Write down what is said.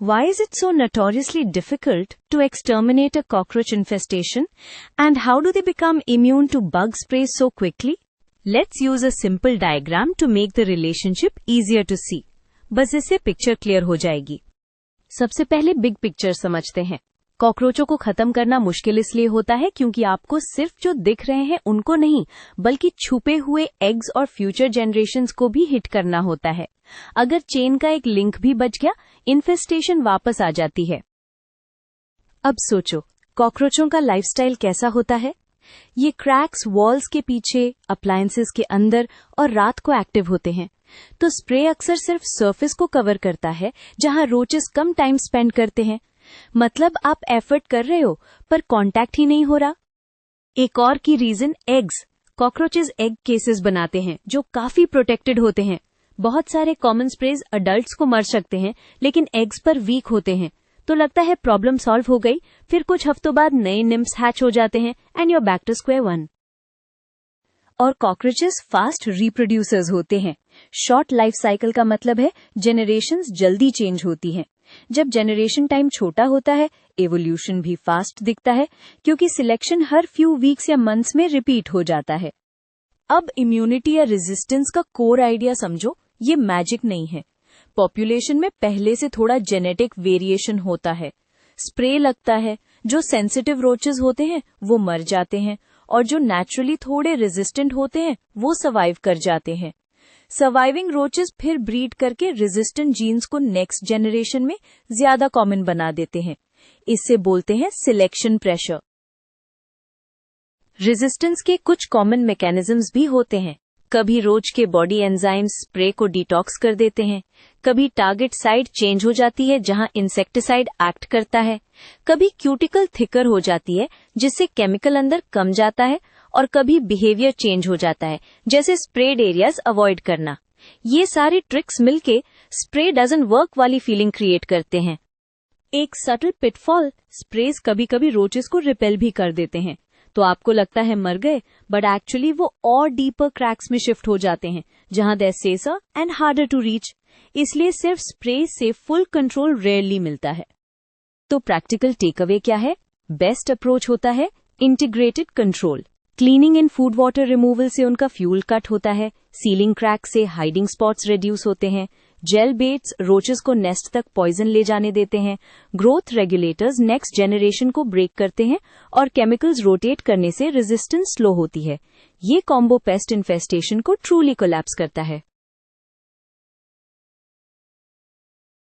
Why is it so notoriously difficult to exterminate a cockroach infestation? And how do they become immune to bug sprays so quickly? Let's use a simple diagram to make the relationship easier to see. बस इससे picture clear हो जाएगी। सबसे पहले big picture समझते हैं। कॉकरोचों को खत्म करना मुश्किल इसलिए होता है क्योंकि आपको सिर्फ जो दिख रहे हैं उनको नहीं, बल्कि छुपे हुए एग्स और फ्यूचर जनरेशंस को भी हिट करना होता है। अगर चेन का एक लिंक भी बच गया, इन्फेस्टेशन वापस आ जाती है। अब सोचो, कॉकरोचों का लाइफस्टाइल कैसा होता है? ये क्रैक्स वॉल्स के पीछे, अप्लायंसेस के अंदर और रात को एक्टिव होते हैं। तो स्प्रे अक्सर सिर्फ सरफेस को कवर करता है, जहां रोचेस कम टाइम स्पेंड करते हैं। मतलब आप एफर्ट कर रहे हो पर कांटेक्ट ही नहीं हो रहा। एक और की reason eggs. Cockroaches egg cases बनाते हैं जो काफी प्रोटेक्टेड होते हैं। बहुत सारे कॉमन स्प्रेज अडल्ट्स को मर सकते हैं, लेकिन एग्स पर वीक होते हैं। तो लगता है प्रॉब्लम सॉल्व हो गई, फिर कुछ हफ्तों बाद नए निम्स हैच हो जाते हैं and your back to square one. और कॉकरोचेस फास्ट रिप्रोड्यूसर्स होते हैं। शॉर्ट लाइफ साइकिल का मतलब है जेनरेशंस जल्दी चेंज होती हैं। जब जेनरेशन टाइम छोटा होता है, एवोल्यूशन भी फास्ट दिखता है, क्योंकि सिलेक्शन हर फ्यू वीक्स या मंथ्स में रिपीट हो जाता है। अब इम्यूनिटी या रेजिस्टेंस का कोर आइडिया समझो। ये मैजिक नहीं है। पॉपुलेशन में पहले से थोड़ा जेनेटिक वेरिएशन होता है। स्प्रे लगता है, जो सेंसिटिव रोचेस होते हैं वो मर जाते हैं, और जो नेचुरली थोड़े रेजिस्टेंट होते हैं वो सर्वाइव कर जाते हैं। सर्वाइविंग रोचेस फिर ब्रीड करके रेजिस्टेंट जीन्स को नेक्स्ट जनरेशन में ज्यादा कॉमन बना देते हैं। इससे बोलते हैं सिलेक्शन प्रेशर। रेजिस्टेंस के कुछ कॉमन मैकेनिज्म्स भी होते हैं। कभी रोच के बॉडी एंजाइम्स स्प्रे को डिटॉक्स कर देते हैं, कभी टारगेट साइड चेंज हो जाती है जहां इंसेक्टिसाइड एक्ट करता है, कभी क्यूटिकल थिकर हो जाती है जिससे केमिकल अंदर कम जाता है, और कभी बिहेवियर चेंज हो जाता है जैसे स्प्रेड एरियाज अवॉइड करना। ये सारी ट्रिक्स मिलके स्प्रे डजंट वर्क वाली फीलिंग क्रिएट करते हैं। एक सटल पिटफॉल, स्प्रेज कभी कभी रोचेस को रिपेल भी कर देते हैं। तो आपको लगता है मर गए, बट एक्चुअली वो और डीपर क्रैक्स में शिफ्ट हो जाते हैं जहां दे सेसर एंड हार्डर टू रीच। इसलिए सिर्फ स्प्रे से फुल कंट्रोल रेयरली मिलता है। तो प्रैक्टिकल टेक अवे क्या है? बेस्ट अप्रोच होता है integrated control. Cleaning and food water removal से उनका फ्यूल कट होता है, सीलिंग क्रैक से हाइडिंग स्पॉट्स रिड्यूस होते हैं, जेल बेट्स रोचेस को नेस्ट तक पॉइजन ले जाने देते हैं, ग्रोथ रेगुलेटर्स नेक्स्ट जनरेशन को ब्रेक करते हैं, और केमिकल्स रोटेट करने से रेजिस्टेंस स्लो होती है। ये कॉम्बो पेस्ट इन्फेस्टेशन को ट्रूली कोलैप्स करता है।